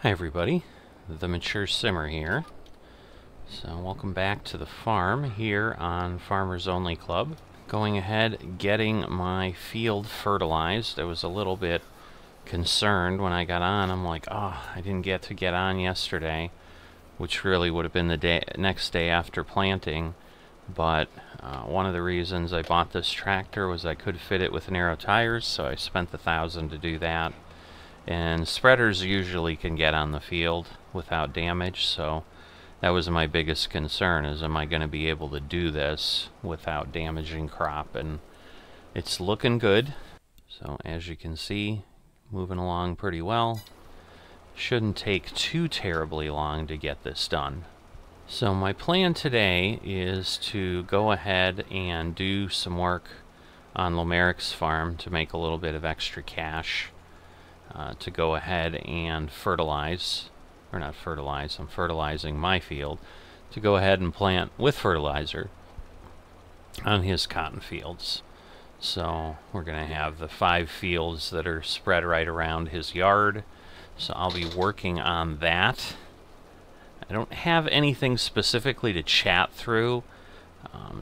Hi everybody, the Mature Simmer here. So welcome back to the farm here on Farmers Only Club. Going ahead, getting my field fertilized. I was a little bit concerned when I got on. I'm like, oh, I didn't get to get on yesterday, which really would have been the next day after planting. But one of the reasons I bought this tractor was I could fit it with narrow tires, so I spent the $1,000 to do that. And spreaders usually can get on the field without damage, so that was my biggest concern, is am I going to be able to do this without damaging crop? And it's looking good. So as you can see, moving along pretty well. Shouldn't take too terribly long to get this done. So my plan today is to go ahead and do some work on Lomaric's farm to make a little bit of extra cash. To go ahead and fertilize, or not fertilize, I'm fertilizing my field, to go ahead and plant with fertilizer on his cotton fields. So we're going to have the 5 fields that are spread right around his yard. So I'll be working on that. I don't have anything specifically to chat through.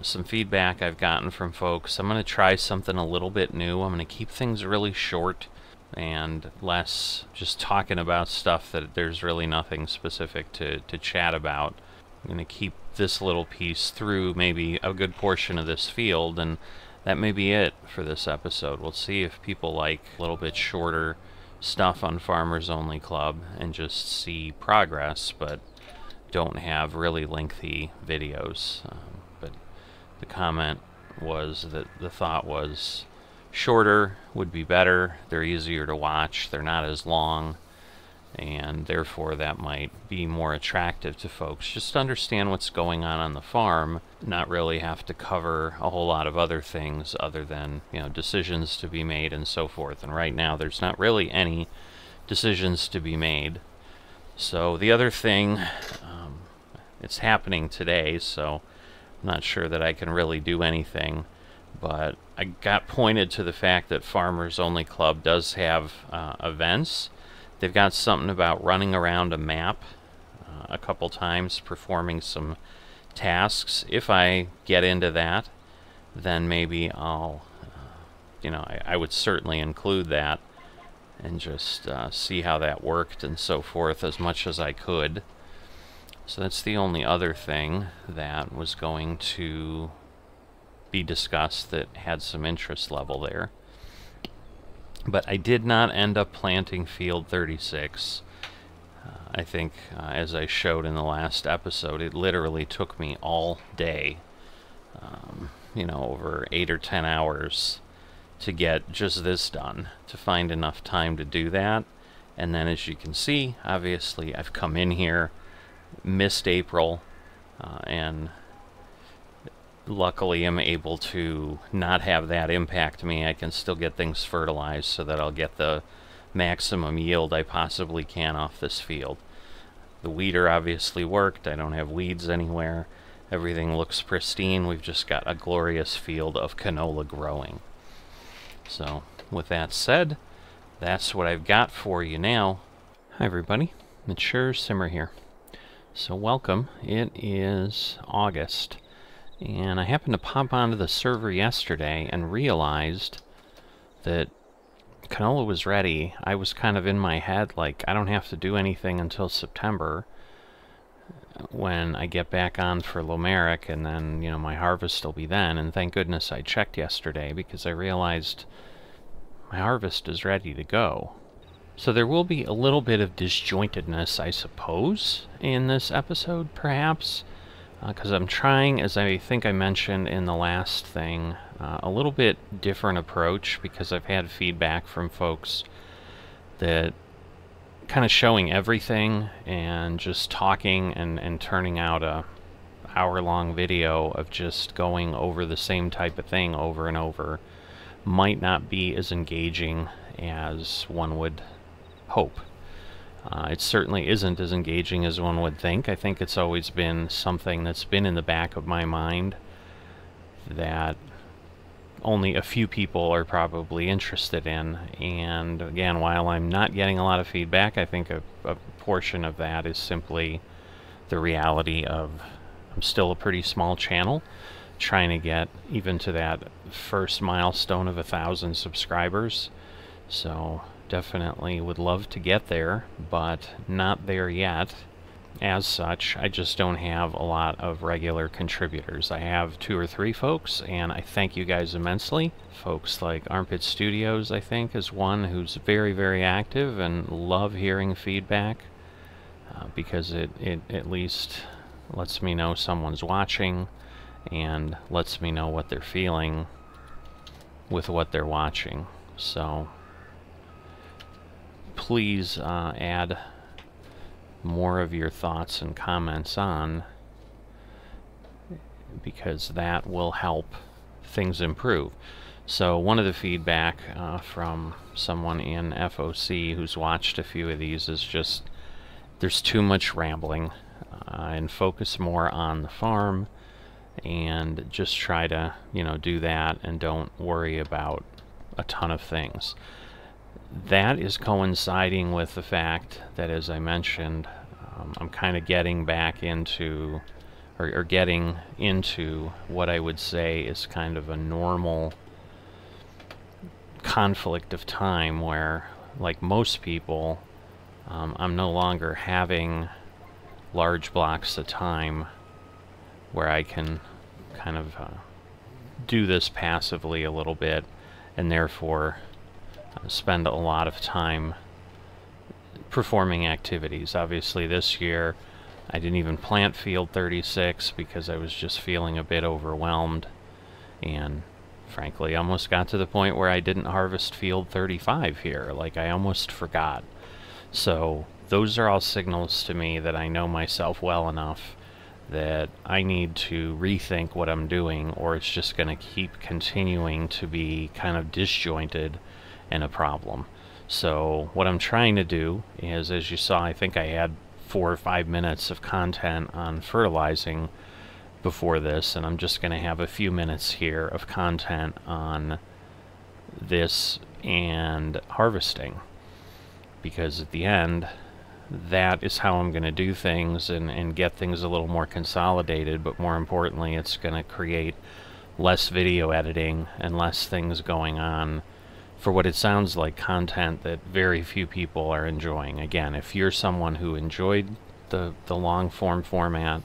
Some feedback I've gotten from folks. I'm going to try something a little bit new. I'm going to keep things really short and less just talking about stuff that there's really nothing specific to chat about. I'm going to keep this little piece through maybe a good portion of this field, and that may be it for this episode. We'll see if people like a little bit shorter stuff on Farmers Only Club and just see progress, but don't have really lengthy videos. But the comment was that the thought was shorter would be better. They're easier to watch, they're not as long, and therefore that might be more attractive to folks. Just understand what's going on the farm, not really have to cover a whole lot of other things other than, you know, decisions to be made and so forth. And right now there's not really any decisions to be made. So the other thing, it's happening today, so I'm not sure that I can really do anything. But I got pointed to the fact that Farmers Only Club does have events. They've got something about running around a map a couple times, performing some tasks. If I get into that, then maybe I'll, I would certainly include that and just see how that worked and so forth as much as I could. So that's the only other thing that was going to be discussed that had some interest level there. But I did not end up planting field 36. I think as I showed in the last episode, it literally took me all day, over 8 or 10 hours to get just this done, to find enough time to do that. And then as you can see, obviously I've come in here, missed April, and luckily I'm able to not have that impact me. I can still get things fertilized so that I'll get the maximum yield I possibly can off this field. The weeder obviously worked. I don't have weeds anywhere. Everything looks pristine. We've just got a glorious field of canola growing. So with that said, that's what I've got for you now. Hi everybody, Mature Simmer here. So welcome. It is August. And I happened to pop onto the server yesterday and realized that canola was ready. I was kind of in my head like, I don't have to do anything until September when I get back on for Lomaric, and then, my harvest will be then. And thank goodness I checked yesterday, because I realized my harvest is ready to go. So there will be a little bit of disjointedness, I suppose, in this episode, perhaps. Because I'm trying, as I think I mentioned in the last thing, a little bit different approach, because I've had feedback from folks that kind of showing everything and just talking and turning out a hour-long video of just going over the same type of thing over and over might not be as engaging as one would hope. It certainly isn't as engaging as one would think. I think it's always been something that's been in the back of my mind that only a few people are probably interested in. And again, while I'm not getting a lot of feedback, I think a portion of that is simply the reality of I'm still a pretty small channel, trying to get even to that first milestone of 1,000 subscribers. So definitely would love to get there, but not there yet. As such, I just don't have a lot of regular contributors. I have 2 or 3 folks, and I thank you guys immensely. Folks like Armpit Studios, I think, is one who's very, very active, and love hearing feedback because it at least lets me know someone's watching and lets me know what they're feeling with what they're watching. So please add more of your thoughts and comments on, because that will help things improve. So one of the feedback from someone in FOC who's watched a few of these is just there's too much rambling, and focus more on the farm and just try to, you know, do that and don't worry about a ton of things. That is coinciding with the fact that, as I mentioned, I'm kind of getting back into, or getting into what I would say is kind of a normal conflict of time where, like most people, I'm no longer having large blocks of time where I can kind of do this passively a little bit, and therefore spend a lot of time performing activities. Obviously this year I didn't even plant field 36 because I was just feeling a bit overwhelmed, and frankly almost got to the point where I didn't harvest field 35 here. Like, I almost forgot. So those are all signals to me that I know myself well enough that I need to rethink what I'm doing, or it's just going to keep continuing to be kind of disjointed and a problem. So what I'm trying to do is, as you saw, I think I had 4 or 5 minutes of content on fertilizing before this, and I'm just going to have a few minutes here of content on this and harvesting, because at the end, that is how I'm going to do things and get things a little more consolidated. But more importantly, it's going to create less video editing and less things going on for what it sounds like content that very few people are enjoying. Again, if you're someone who enjoyed the long form format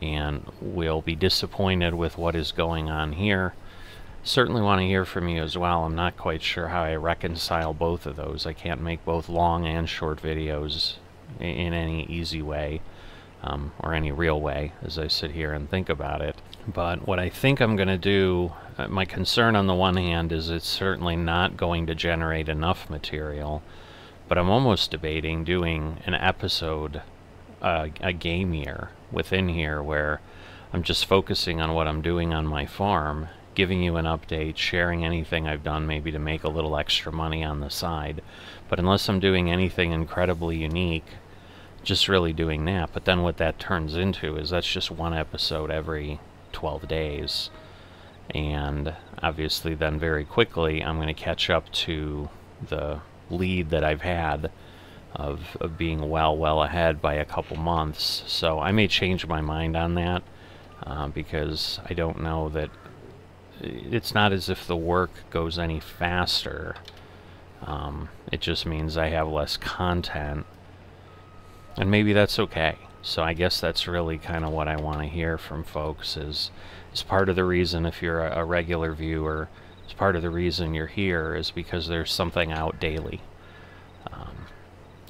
and will be disappointed with what is going on here, certainly want to hear from you as well. I'm not quite sure how I reconcile both of those. I can't make both long and short videos in any easy way, or any real way, as I sit here and think about it. But what I think I'm going to do, my concern on the one hand is it's certainly not going to generate enough material, but I'm almost debating doing an episode, a game year within here, where I'm just focusing on what I'm doing on my farm, giving you an update, sharing anything I've done maybe to make a little extra money on the side. But unless I'm doing anything incredibly unique, just really doing that. But then what that turns into is that's just one episode every 12 days. And obviously then very quickly I'm going to catch up to the lead that I've had of being well ahead by a couple months. So I may change my mind on that, because I don't know that it's not as if the work goes any faster. It just means I have less content, and maybe that's okay. So I guess that's really kind of what I want to hear from folks, is part of the reason, if you're a regular viewer, it's part of the reason you're here is because there's something out daily.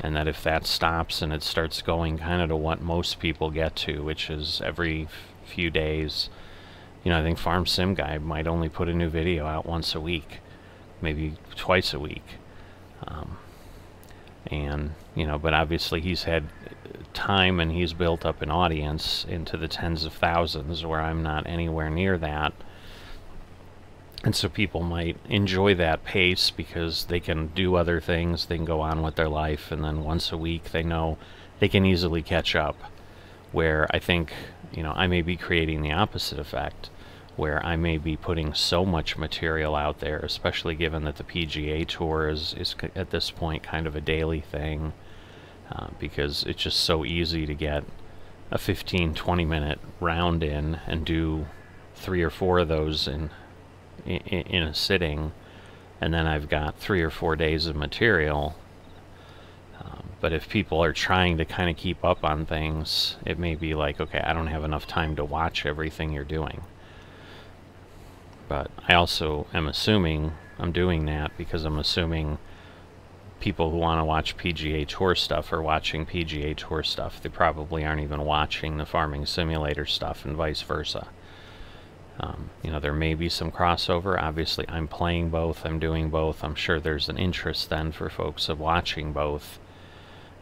And that if that stops and it starts going kind of to what most people get to, which is every few days, you know, I think Farm Sim Guy might only put a new video out once a week, maybe twice a week. And, you know, but obviously he's had time and he's built up an audience into the tens of thousands, where I'm not anywhere near that. And so people might enjoy that pace because they can do other things, they can go on with their life, and then once a week they know they can easily catch up. Where I think, you know, I may be creating the opposite effect, where I may be putting so much material out there, especially given that the PGA Tour is at this point kind of a daily thing, because it's just so easy to get a 15-20 minute round in and do 3 or 4 of those in a sitting, and then I've got 3 or 4 days of material. But if people are trying to kind of keep up on things, it may be like, okay, I don't have enough time to watch everything you're doing. But I also am assuming I'm doing that because I'm assuming people who want to watch PGA Tour stuff are watching PGA Tour stuff. They probably aren't even watching the Farming Simulator stuff, and vice versa. You know, there may be some crossover. Obviously, I'm playing both. I'm doing both. I'm sure there's an interest then for folks of watching both.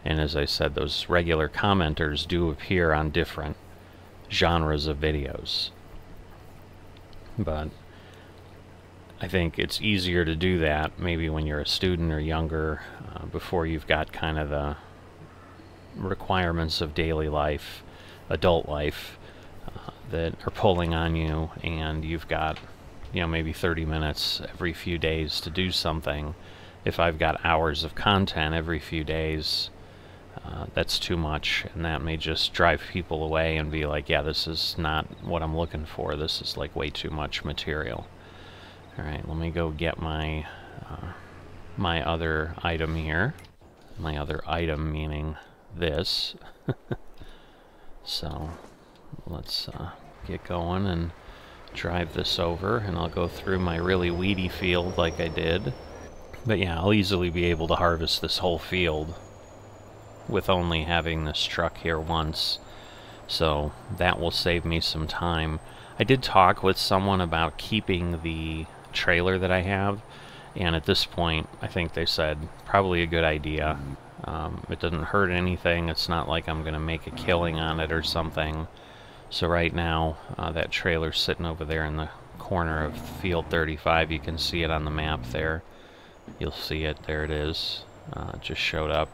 And as I said, those regular commenters do appear on different genres of videos. But I think it's easier to do that maybe when you're a student or younger, before you've got kind of the requirements of daily life, adult life, that are pulling on you, and you've got, you know, maybe 30 minutes every few days to do something. If I've got hours of content every few days, that's too much, and that may just drive people away and be like, yeah, this is not what I'm looking for. This is like way too much material. Alright, let me go get my my other item here. My other item meaning this. So let's get going and drive this over, and I'll go through my really weedy field like I did. But yeah, I'll easily be able to harvest this whole field with only having this truck here once, so that will save me some time. I did talk with someone about keeping the trailer that I have, and at this point I think they said probably a good idea. It doesn't hurt anything. It's not like I'm gonna make a killing on it or something. So right now that trailer's sitting over there in the corner of field 35. You can see it on the map there. You'll see it. There it is. It just showed up.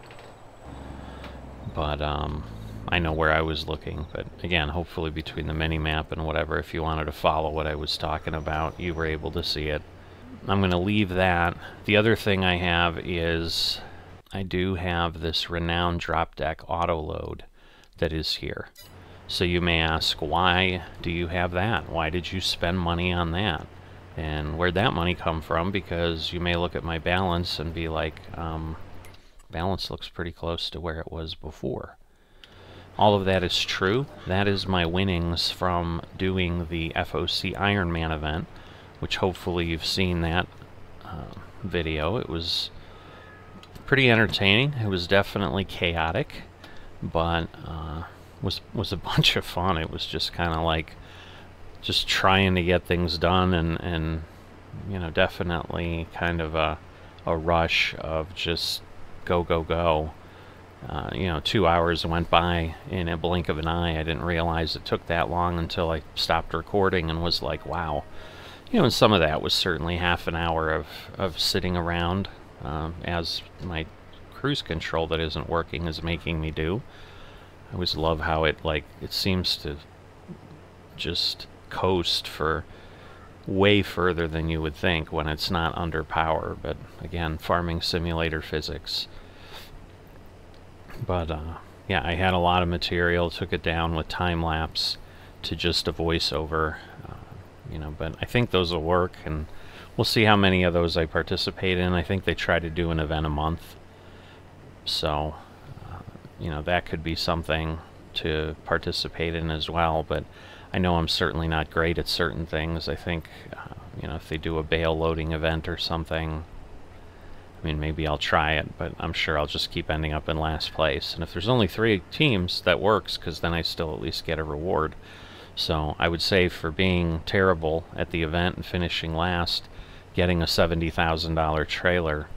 But I know where I was looking. But again, hopefully between the mini-map and whatever, if you wanted to follow what I was talking about, you were able to see it. I'm going to leave that. The other thing I have is I do have this Renown drop deck auto load that is here. So you may ask, why do you have that? Why did you spend money on that? And where'd that money come from? Because you may look at my balance and be like, balance looks pretty close to where it was before. All of that is true. That is my winnings from doing the FOC Ironman event, which hopefully you've seen that video. It was pretty entertaining. It was definitely chaotic, but was a bunch of fun. It was just kind of like just trying to get things done, and you know, definitely kind of a rush of just go, go, go. You know, 2 hours went by in a blink of an eye. I didn't realize it took that long until I stopped recording and was like, wow. You know, and some of that was certainly half an hour of sitting around, as my cruise control that isn't working is making me do. I always love how it seems to just coast for way further than you would think when it's not under power. But again, farming simulator physics. But yeah, I had a lot of material, took it down with time-lapse to just a voiceover, you know, but I think those will work, and we'll see how many of those I participate in. I think they try to do an event a month, so you know, that could be something to participate in as well. But I know I'm certainly not great at certain things. I think you know, if they do a bale loading event or something, I mean, maybe I'll try it, but I'm sure I'll just keep ending up in last place. And if there's only 3 teams, that works, because then I still at least get a reward. So I would say for being terrible at the event and finishing last, getting a $70,000 trailer,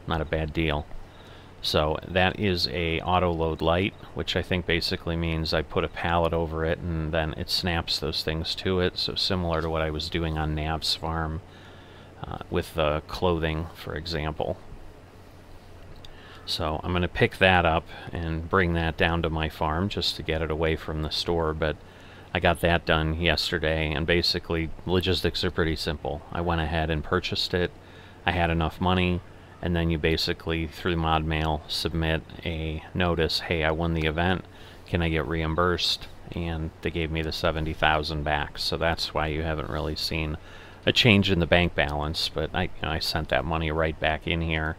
not a bad deal. So that is a auto load light, which I think basically means I put a pallet over it and then it snaps those things to it. So similar to what I was doing on Nav's farm with the clothing, for example. So I'm going to pick that up and bring that down to my farm just to get it away from the store. But I got that done yesterday, and basically logistics are pretty simple. I went ahead and purchased it. I had enough money, and then you basically, through mod mail, submit a notice, hey, I won the event, can I get reimbursed? And they gave me the $70,000 back, so that's why you haven't really seen a change in the bank balance, but I sent that money right back in here.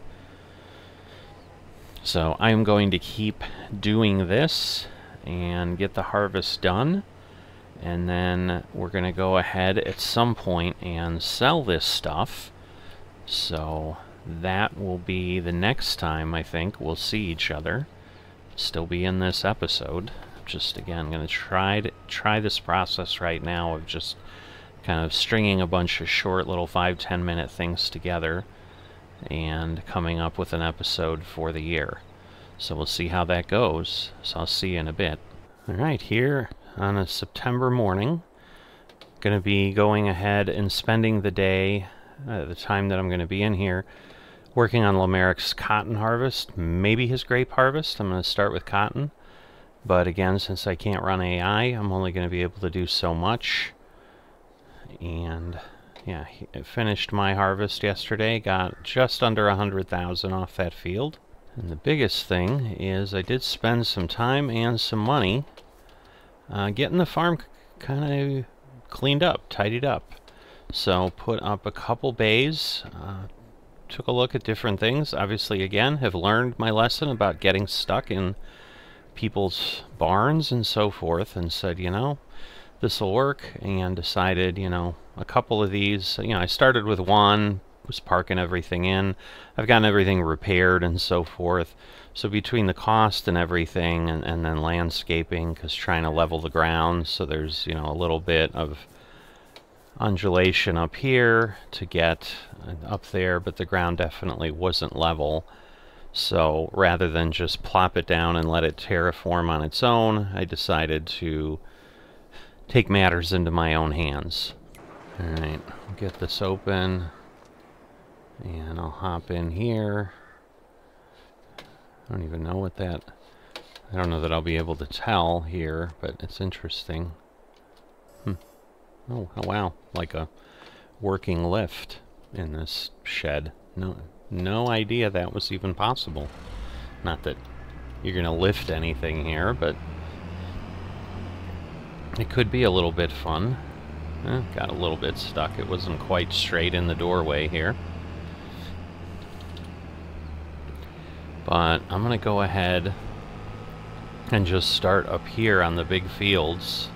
So I'm going to keep doing this and get the harvest done, and then we're going to go ahead at some point and sell this stuff. So that will be the next time I think we'll see each other. Still be in this episode. Just again going to try this process right now of just kind of stringing a bunch of short little 5-10 minute things together and coming up with an episode for the year. So we'll see how that goes. So I'll see you in a bit. Alright, here on a September morning, going to be going ahead and spending the day, the time that I'm going to be in here, working on Lomaric's cotton harvest, maybe his grape harvest. I'm going to start with cotton. But again, since I can't run AI, I'm only going to be able to do so much. And yeah, I finished my harvest yesterday, got just under 100,000 off that field. And the biggest thing is I did spend some time and some money getting the farm kind of cleaned up, tidied up. So put up a couple bays, took a look at different things. Obviously, again, have learned my lesson about getting stuck in people's barns and so forth, and said, you know, this will work, and decided, you know, a couple of these, you know, I started with one, was parking everything in. I've gotten everything repaired and so forth. So between the cost and everything, and then landscaping, because trying to level the ground, so there's, you know, a little bit of undulation up here to get up there, but the ground definitely wasn't level. So rather than just plop it down and let it terraform on its own, I decided to take matters into my own hands. Alright, I'll get this open, and I'll hop in here. I don't even know what that... I don't know that I'll be able to tell here, but it's interesting. Oh wow, like a working lift in this shed. No idea that was even possible. Not that you're going to lift anything here, but it could be a little bit fun. Got a little bit stuck. It wasn't quite straight in the doorway here. But I'm going to go ahead and just start up here on the big fields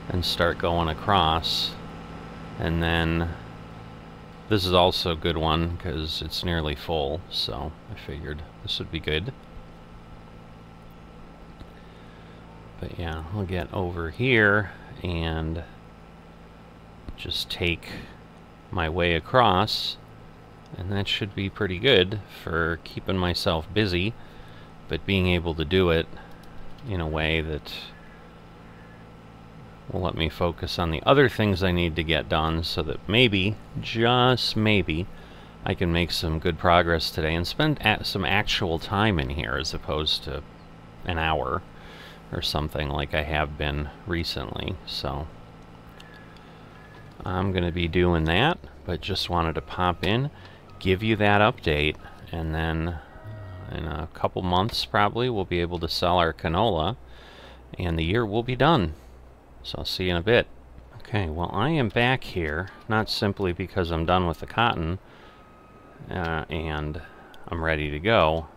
and start going across. And then this is also a good one because it's nearly full, so I figured this would be good. But yeah, I'll get over here and just take my way across, and that should be pretty good for keeping myself busy, but being able to do it in a way that will let me focus on the other things I need to get done, so that maybe, just maybe, I can make some good progress today and spend some actual time in here as opposed to an hour or something like I have been recently. So I'm going to be doing that, but just wanted to pop in, give you that update, and then in a couple months probably we'll be able to sell our canola, and the year will be done. So I'll see you in a bit. Okay, well, I am back here, not simply because I'm done with the cotton and I'm ready to go.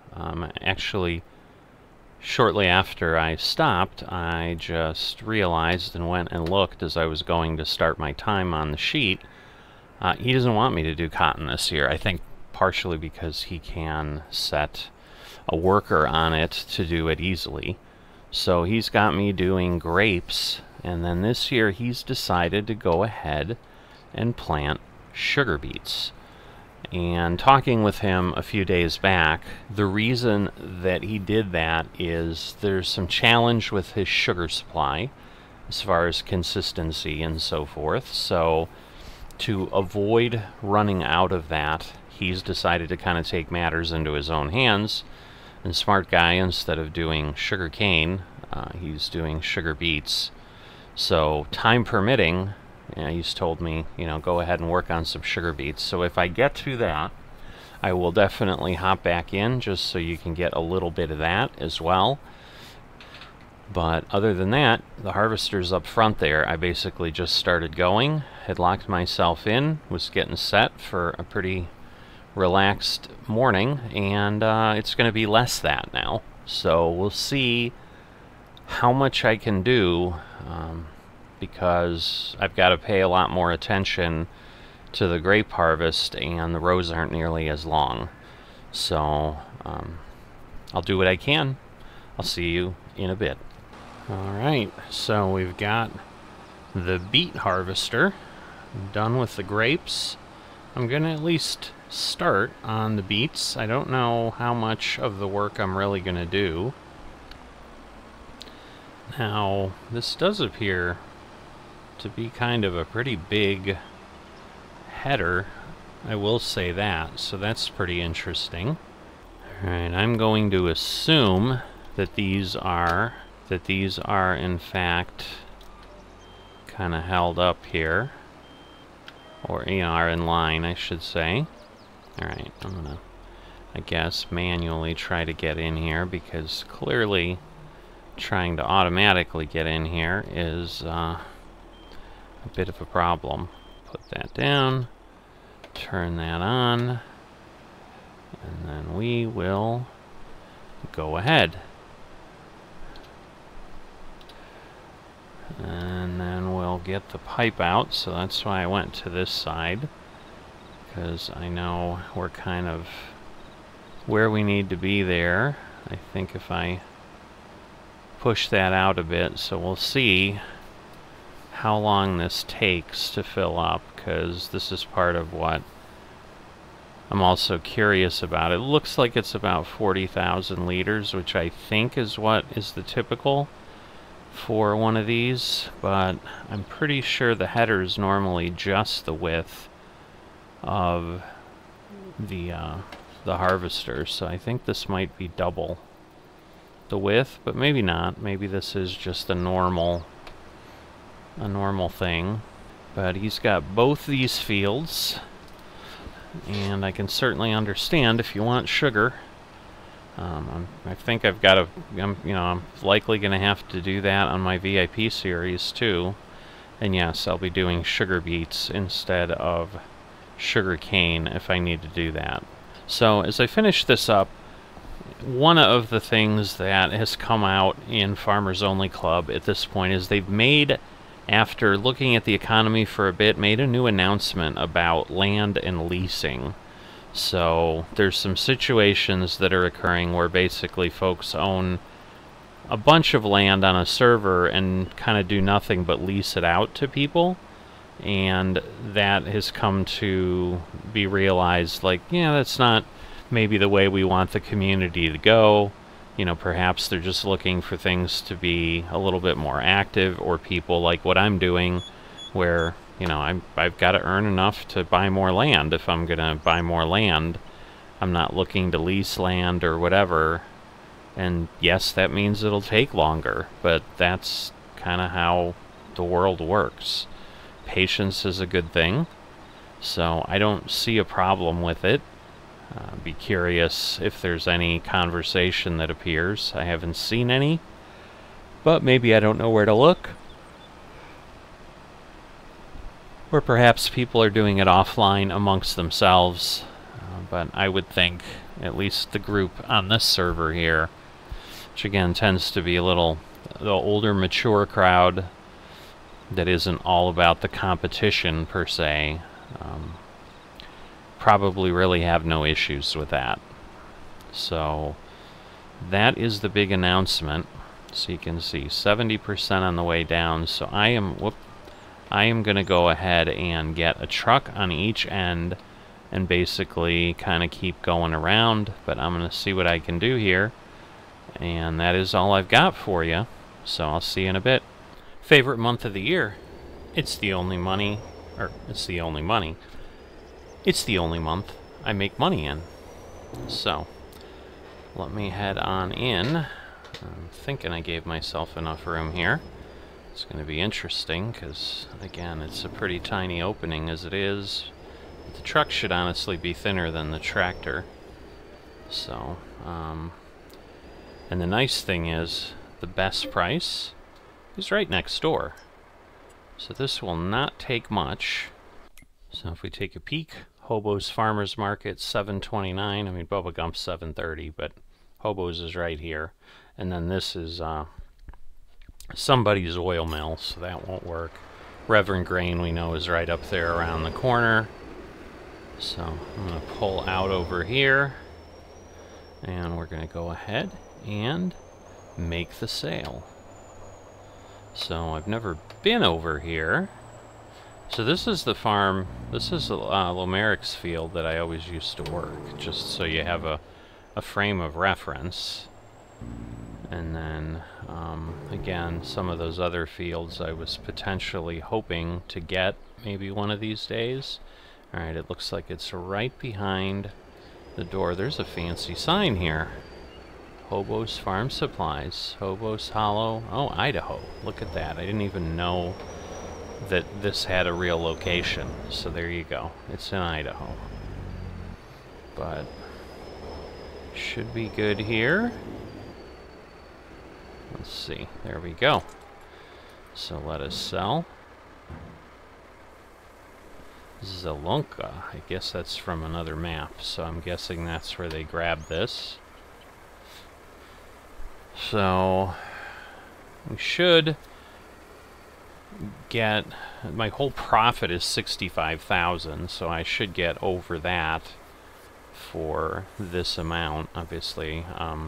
Actually, shortly after I stopped, I just realized and went and looked as I was going to start my time on the sheet. He doesn't want me to do cotton this year. I think partially because he can set a worker on it to do it easily. So he's got me doing grapes. And then this year he's decided to go ahead and plant sugar beets. And talking with him a few days back, the reason that he did that is there's some challenge with his sugar supply as far as consistency and so forth. So to avoid running out of that, he's decided to kind of take matters into his own hands. And smart guy, instead of doing sugar cane, he's doing sugar beets. So time permitting, he's told me, go ahead and work on some sugar beets. So if I get to that, I will definitely hop back in just so you can get a little bit of that as well. But other than that, the harvester's up front there. I basically just started going, had locked myself in, was getting set for a pretty relaxed morning, and it's going to be less that now. So we'll see how much I can do, because I've got to pay a lot more attention to the grape harvest, and the rows aren't nearly as long. So I'll do what I can. I'll see you in a bit. Alright, so we've got the beet harvester done with the grapes. I'm going to at least start on the beets. I don't know how much of the work I'm really going to do. Now, this does appear to be kind of a pretty big header, I will say that, so that's pretty interesting. Alright, I'm going to assume that these are in fact kind of held up here, or are in line, I should say. Alright, I'm gonna, I guess, manually try to get in here, because clearly trying to automatically get in here is a bit of a problem. Put that down, turn that on, and then we will go ahead. And then we'll get the pipe out, so that's why I went to this side, because I know we're kind of where we need to be there. I think if I push that out a bit, so we'll see how long this takes to fill up, because this is part of what I'm also curious about. It looks like it's about 40,000 liters, which I think is what is the typical for one of these, but I'm pretty sure the header is normally just the width of the harvester, so I think this might be double the width, but maybe not. Maybe this is just a normal thing. But he's got both these fields, and I can certainly understand if you want sugar. I think I've got to, I'm likely going to have to do that on my VIP series too. And yes, I'll be doing sugar beets instead of sugar cane if I need to do that. So as I finish this up, one of the things that has come out in Farmers Only Club at this point is they've made, after looking at the economy for a bit, made a new announcement about land and leasing. So there's some situations that are occurring where basically folks own a bunch of land on a server and kind of do nothing but lease it out to people, and that has come to be realized, like, yeah, that's not maybe the way we want the community to go. Perhaps they're just looking for things to be a little bit more active, or people like what I'm doing, where I've got to earn enough to buy more land. If I'm going to buy more land, I'm not looking to lease land or whatever. And yes, that means it'll take longer, but that's kind of how the world works. Patience is a good thing, so I don't see a problem with it. Be curious if there's any conversation that appears. I haven't seen any, but maybe I don't know where to look. Or perhaps people are doing it offline amongst themselves, but I would think at least the group on this server here, which again tends to be the older, mature crowd that isn't all about the competition per se, probably really have no issues with that. So that is the big announcement. So you can see 70% on the way down. So I am going to go ahead and get a truck on each end and basically kind of keep going around, but I'm going to see what I can do here, and that is all I've got for you, so I'll see you in a bit. Favorite month of the year? It's the only month I make money in. So let me head on in. I'm thinking I gave myself enough room here. It's going to be interesting because, again, it's a pretty tiny opening as it is. But the truck should honestly be thinner than the tractor. So, and the nice thing is, the best price is right next door. So this will not take much. So if we take a peek, Hobo's Farmers Market, $7.29. I mean, Bubba Gump's $7.30, but Hobo's is right here. And then this is somebody's oil mill, so that won't work. Reverend Grain, we know, is right up there around the corner. So I'm going to pull out over here, and we're going to go ahead and make the sale. So I've never been over here. So this is the farm, this is Lomaric's field that I always used to work, just so you have a frame of reference. And then, again, some of those other fields I was potentially hoping to get maybe one of these days. Alright, it looks like it's right behind the door. There's a fancy sign here. Hobo's Farm Supplies. Hobo's Hollow. Oh, Idaho. Look at that. I didn't even know that this had a real location. So there you go. It's in Idaho. But should be good here. Let's see. There we go. So let us sell. Zelonka. I guess that's from another map. So I'm guessing that's where they grabbed this. So we should get, my whole profit is 65,000, so I should get over that for this amount, obviously,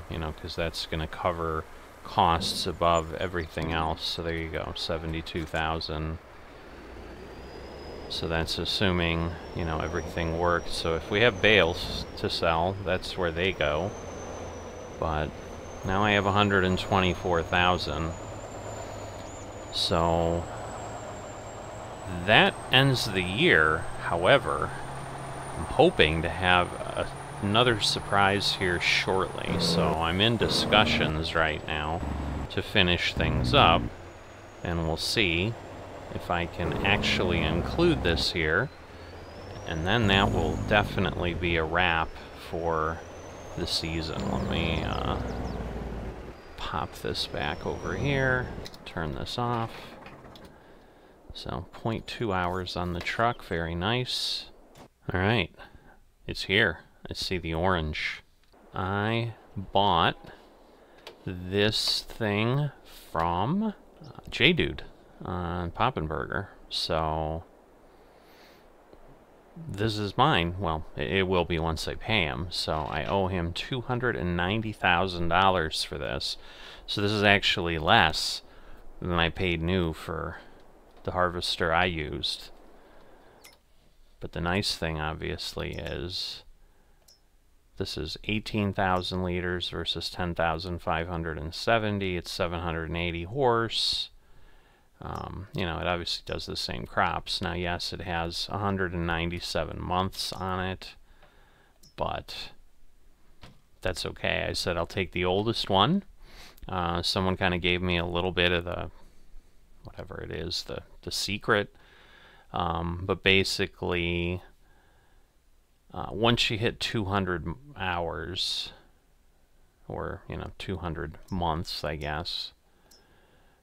you know, because that's going to cover costs above everything else. So there you go, 72,000. So that's assuming, you know, everything worked. So if we have bales to sell, that's where they go. But now I have 124,000. So that ends the year. However, I'm hoping to have another surprise here shortly. So I'm in discussions right now to finish things up, and we'll see if I can actually include this here, and then that will definitely be a wrap for the season. Let me pop this back over here, turn this off. So 0.2 hours on the truck, very nice. Alright, it's here. I see the orange. I bought this thing from J-Dude on Poppenberger. So this is mine. Well, it will be once I pay him. So I owe him $290,000 for this. So this is actually less than I paid new for the harvester I used. But the nice thing, obviously, is this is 18,000 liters versus 10,570. It's 780 horse. You know, it obviously does the same crops. Now, yes, it has 197 months on it, but that's okay. I said I'll take the oldest one. Someone kind of gave me a little bit of the, whatever it is, the secret. But basically, once you hit 200 hours, or, you know, 200 months, I guess,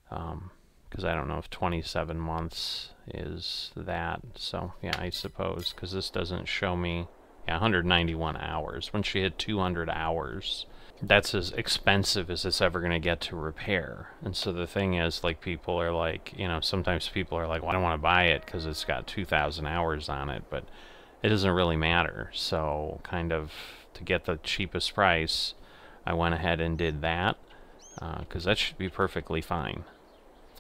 because I don't know if 27 months is that. So, yeah, I suppose, because this doesn't show me, yeah, 191 hours. Once you hit 200 hours, that's as expensive as it's ever going to get to repair. And so the thing is, like, people are like, you know, sometimes people are like, well, I don't want to buy it because it's got 2,000 hours on it, but it doesn't really matter. So kind of to get the cheapest price, I went ahead and did that, because that should be perfectly fine.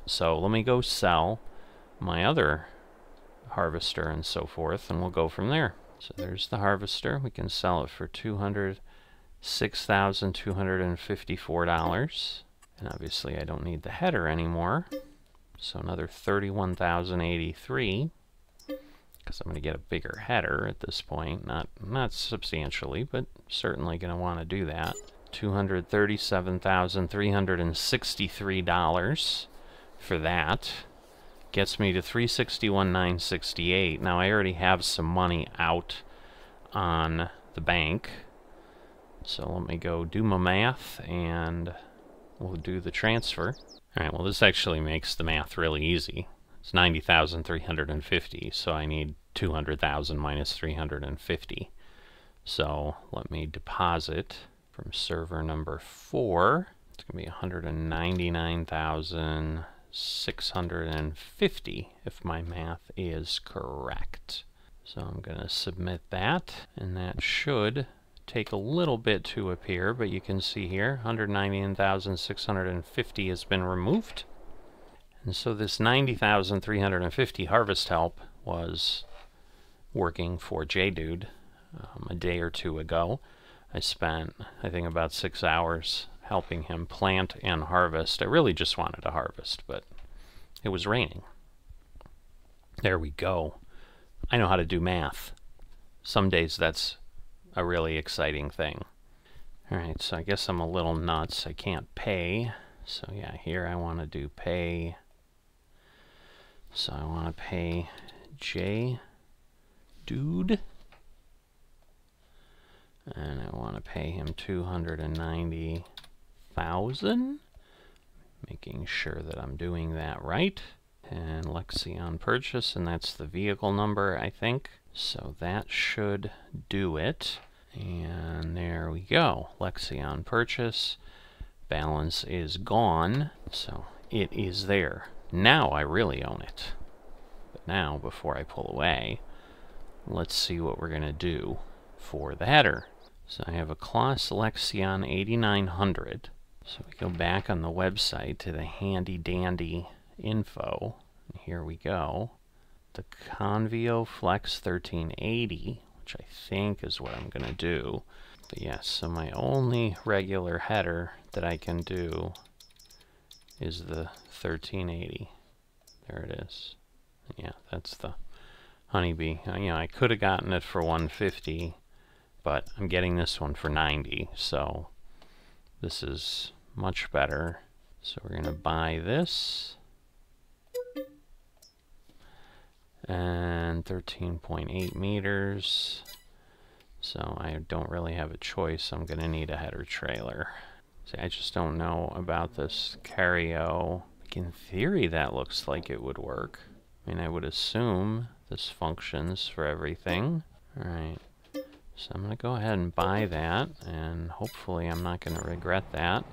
So let me go sell my other harvester and so forth, and we'll go from there. So there's the harvester. We can sell it for $206,254. And obviously I don't need the header anymore. So another $31,083, because I'm going to get a bigger header at this point. Not substantially, but certainly going to want to do that. $237,363 for that. Gets me to 361,968. Now I already have some money out on the bank. So let me go do my math and we'll do the transfer. Alright, well this actually makes the math really easy. It's 90,350, so I need 200,000 minus 350. So let me deposit from server number 4. It's going to be 199,650 if my math is correct. So I'm going to submit that, and that should take a little bit to appear, but you can see here 199,650 has been removed. And so this 90,350 harvest help was working for JDude a day or two ago. I spent, I think, about 6 hours helping him plant and harvest. I really just wanted to harvest, but it was raining. There we go. I know how to do math. Some days that's a really exciting thing. Alright, so I guess I'm a little nuts. I can't pay. So yeah, here I want to do pay. So I want to pay JDude. And I want to pay him 290,000. Making sure that I'm doing that right. And Lexion purchase, and that's the vehicle number, I think. So that should do it. And there we go. Lexion purchase. Balance is gone. So it is there. Now I really own it. But now, before I pull away, let's see what we're going to do for the header. So I have a Kloss Lexion 8900. So we go back on the website to the handy dandy info. And here we go. The Convio Flex 1380, which I think is what I'm going to do. But yes, so my only regular header that I can do is the 1380. There it is. Yeah, that's the honeybee. You know, I could have gotten it for 150, but I'm getting this one for 90, so this is much better. So we're going to buy this. And 13.8 meters. So I don't really have a choice. I'm going to need a header trailer. See, I just don't know about this Cario. In theory, that looks like it would work. I mean, I would assume this functions for everything. Alright, so I'm going to go ahead and buy that, and hopefully I'm not going to regret that.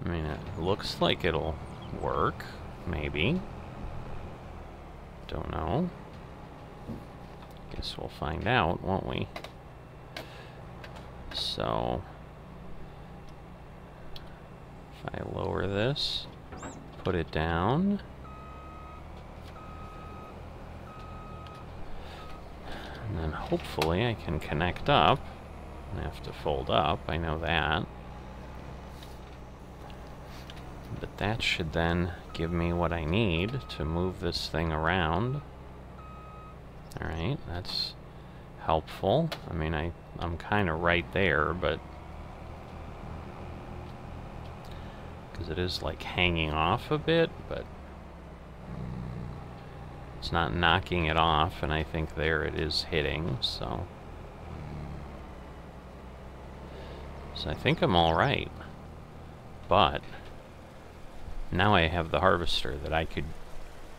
I mean, it looks like it'll work, maybe. Don't know. Guess we'll find out, won't we? So, if I lower this, put it down, and then hopefully I can connect up. I have to fold up, I know that. But that should then give me what I need to move this thing around. Alright, that's helpful. I mean, I'm kind of right there, but because it is like hanging off a bit, but it's not knocking it off, and I think there it is hitting, so I think I'm all right. But now I have the harvester that I could,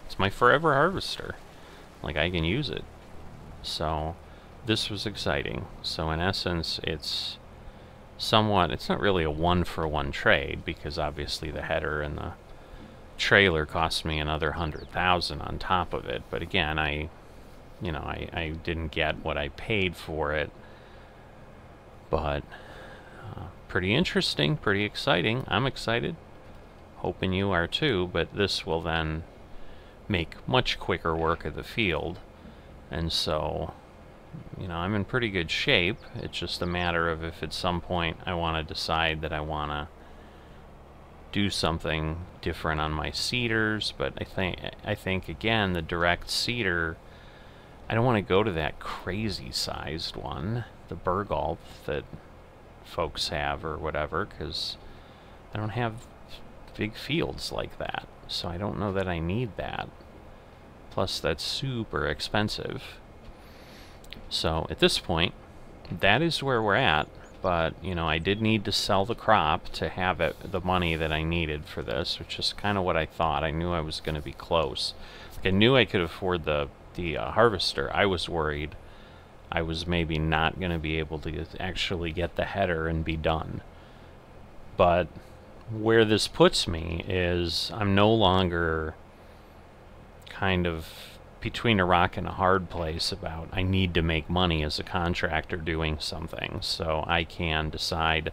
it's my forever harvester. Like, I can use it. So this was exciting. So in essence, it's somewhat, it's not really a one-for-one trade, because obviously the header and the trailer cost me another 100,000 on top of it. But again, I didn't get what I paid for it. But pretty interesting, pretty exciting. I'm excited. Hoping you are too, but this will then make much quicker work of the field. And so, you know, I'm in pretty good shape. It's just a matter of if at some point I want to decide that I want to do something different on my seeders. But I think again, the direct seeder, I don't want to go to that crazy sized one, the Bergholf that folks have or whatever, because I don't have big fields like that, so I don't know that I need that. Plus, that's super expensive. So, at this point, that is where we're at, but, you know, I did need to sell the crop to have the money that I needed for this, which is kind of what I thought. I knew I was going to be close. Like, I knew I could afford the harvester. I was worried I was maybe not going to be able to actually get the header and be done. But where this puts me is I'm no longer kind of between a rock and a hard place about I need to make money as a contractor doing something, so I can decide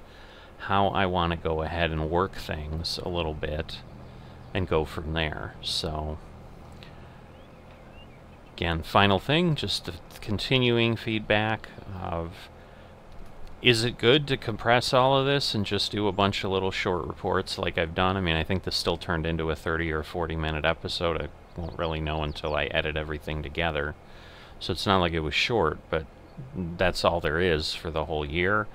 how I want to go ahead and work things a little bit and go from there. So again, final thing, just the continuing feedback of, is it good to compress all of this and just do a bunch of little short reports like I've done? I mean, I think this still turned into a 30 or 40-minute episode. I won't really know until I edit everything together. So it's not like it was short, but that's all there is for the whole year.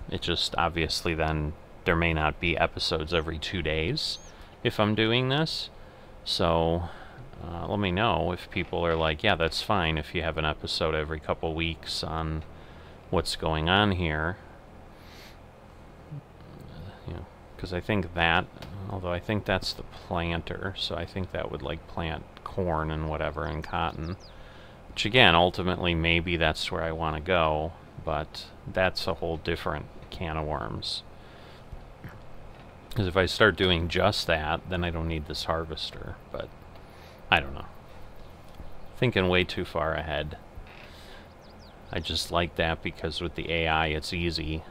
It just, obviously then, there may not be episodes every 2 days if I'm doing this. So let me know if people are like, yeah, that's fine if you have an episode every couple weeks on what's going on here. You know, because I think that, although I think that's the planter, so I think that would like plant corn and whatever and cotton, which again, ultimately maybe that's where I want to go, but that's a whole different can of worms. Because if I start doing just that, then I don't need this harvester, but I don't know. Thinking way too far ahead. I just like that because with the AI it's easy.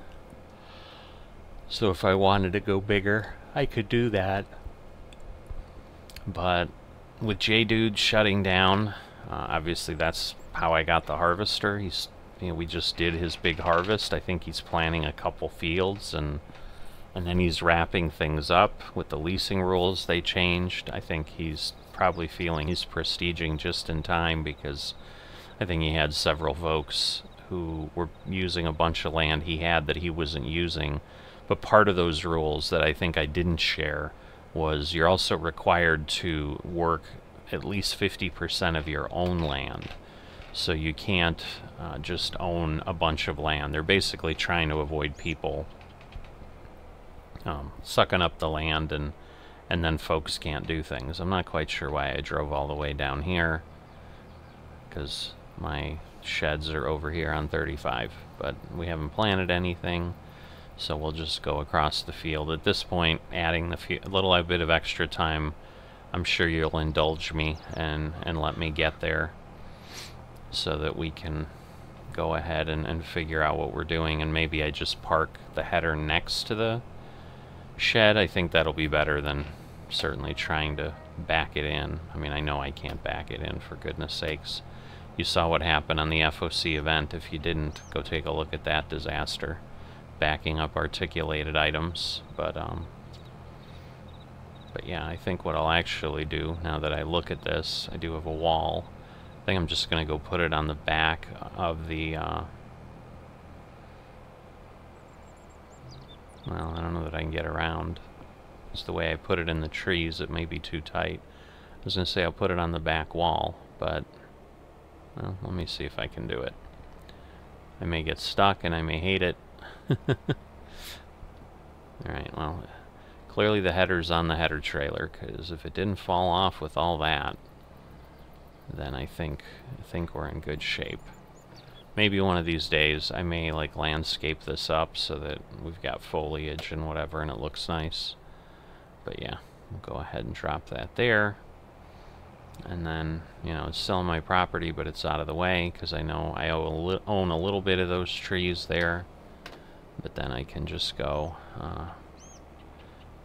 So if I wanted to go bigger, I could do that. But with J-Dude shutting down, obviously that's how I got the harvester. He's, you know, we just did his big harvest. I think he's planting a couple fields and then he's wrapping things up with the leasing rules they changed. I think he's probably feeling he's prestiging just in time because I think he had several folks who were using a bunch of land he had that he wasn't using. But part of those rules that I think I didn't share was you're also required to work at least 50% of your own land. So you can't just own a bunch of land. They're basically trying to avoid people sucking up the land and then folks can't do things. I'm not quite sure why I drove all the way down here, because my sheds are over here on 35, but we haven't planted anything, so we'll just go across the field. At this point, adding a little bit of extra time, I'm sure you'll indulge me and let me get there so that we can go ahead and figure out what we're doing, and maybe I just park the header next to the shed. I think that'll be better than certainly trying to back it in. I mean, I know I can't back it in, for goodness sakes. You saw what happened on the FOC event. If you didn't, go take a look at that disaster. Backing up articulated items. But yeah, I think what I'll actually do, now that I look at this, I do have a wall. I think I'm just going to go put it on the back of the well, I don't know that I can get around. It's the way I put it in the trees, it may be too tight. I was going to say I'll put it on the back wall, but, well, let me see if I can do it. I may get stuck and I may hate it. Alright, well, clearly the header's on the header trailer, because if it didn't fall off with all that, then I think we're in good shape. Maybe one of these days I may like landscape this up so that we've got foliage and whatever and it looks nice. But yeah, we'll go ahead and drop that there. And then, you know, it's still my property, but it's out of the way because I know I own a little bit of those trees there. But then I can just go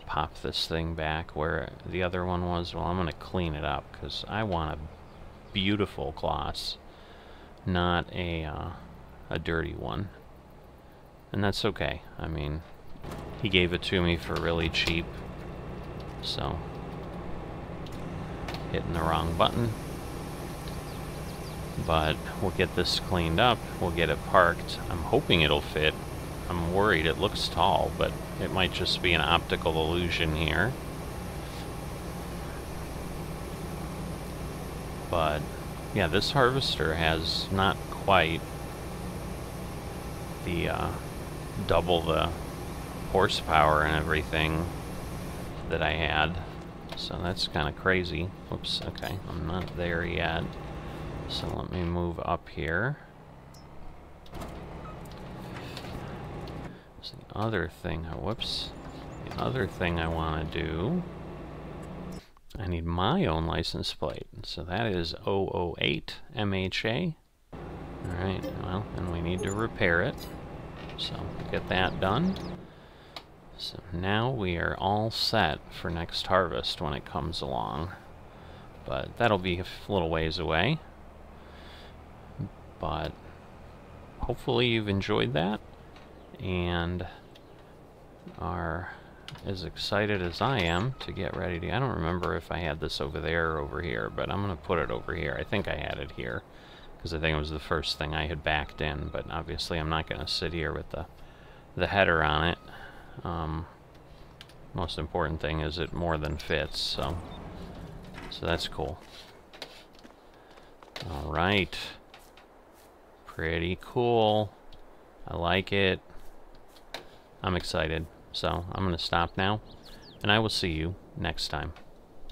pop this thing back where the other one was. Well, I'm going to clean it up because I want a beautiful gloss, not a dirty one. And that's okay. I mean, he gave it to me for really cheap. So, hitting the wrong button. But we'll get this cleaned up. We'll get it parked. I'm hoping it'll fit I'm worried. It looks tall, but it might just be an optical illusion here. But yeah, this harvester has not quite the double the horsepower and everything that I had, so that's kind of crazy. Oops, okay, I'm not there yet, so let me move up here. So the other thing, whoops, the other thing I want to do, I need my own license plate, so that is 008 MHA. Alright, well, and we need to repair it, so get that done. So now we are all set for next harvest when it comes along. But that'll be a little ways away. But hopefully you've enjoyed that and are as excited as I am to get ready to... I don't remember if I had this over there or over here, but I'm going to put it over here. I think I had it here, because I think it was the first thing I had backed in, but obviously I'm not going to sit here with the header on it. Most important thing is it more than fits, so that's cool. Alright. Pretty cool. I like it. I'm excited. So I'm going to stop now, and I will see you next time.